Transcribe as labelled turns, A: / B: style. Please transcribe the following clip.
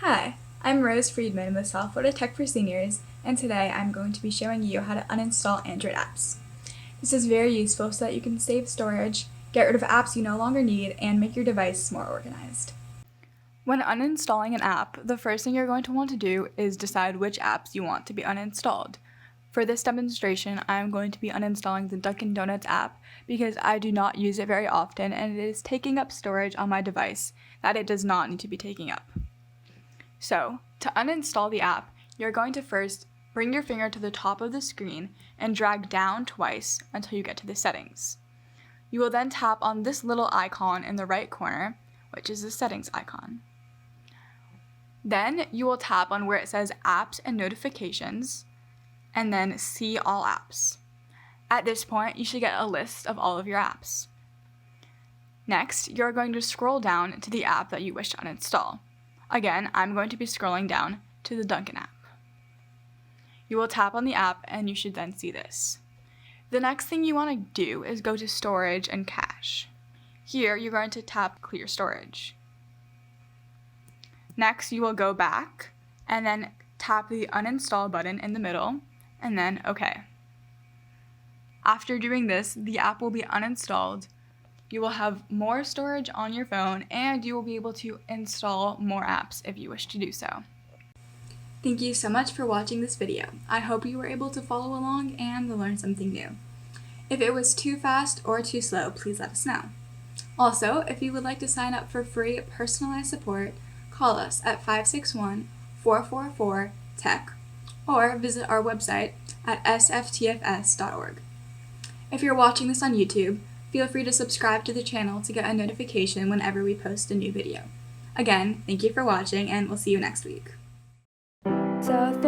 A: Hi, I'm Rose Friedman with South Florida Tech for Seniors, and today I'm going to be showing you how to uninstall Android apps. This is very useful so that you can save storage, get rid of apps you no longer need, and make your device more organized. When uninstalling an app, the first thing you're going to want to do is decide which apps you want to be uninstalled. For this demonstration, I'm going to be uninstalling the Dunkin' Donuts app because I do not use it very often and it is taking up storage on my device that it does not need to be taking up. So, to uninstall the app, you're going to first bring your finger to the top of the screen and drag down twice until you get to the settings. You will then tap on this little icon in the right corner, which is the settings icon. Then you will tap on where it says Apps and Notifications, and then See All Apps. At this point, you should get a list of all of your apps. Next, you're going to scroll down to the app that you wish to uninstall. Again, I'm going to be scrolling down to the Dunkin' app. You will tap on the app and you should then see this. The next thing you want to do is go to Storage and Cache. Here, you're going to tap Clear Storage. Next, you will go back and then tap the Uninstall button in the middle and then OK. After doing this, the app will be uninstalled. You will have more storage on your phone and you will be able to install more apps if you wish to do so. Thank you so much for watching this video. I hope you were able to follow along and learn something new. If it was too fast or too slow, please let us know. Also, if you would like to sign up for free personalized support, call us at 561-444-TECH or visit our website at sftfs.org. If you're watching this on YouTube, feel free to subscribe to the channel to get a notification whenever we post a new video. Again, thank you for watching and we'll see you next week.
B: South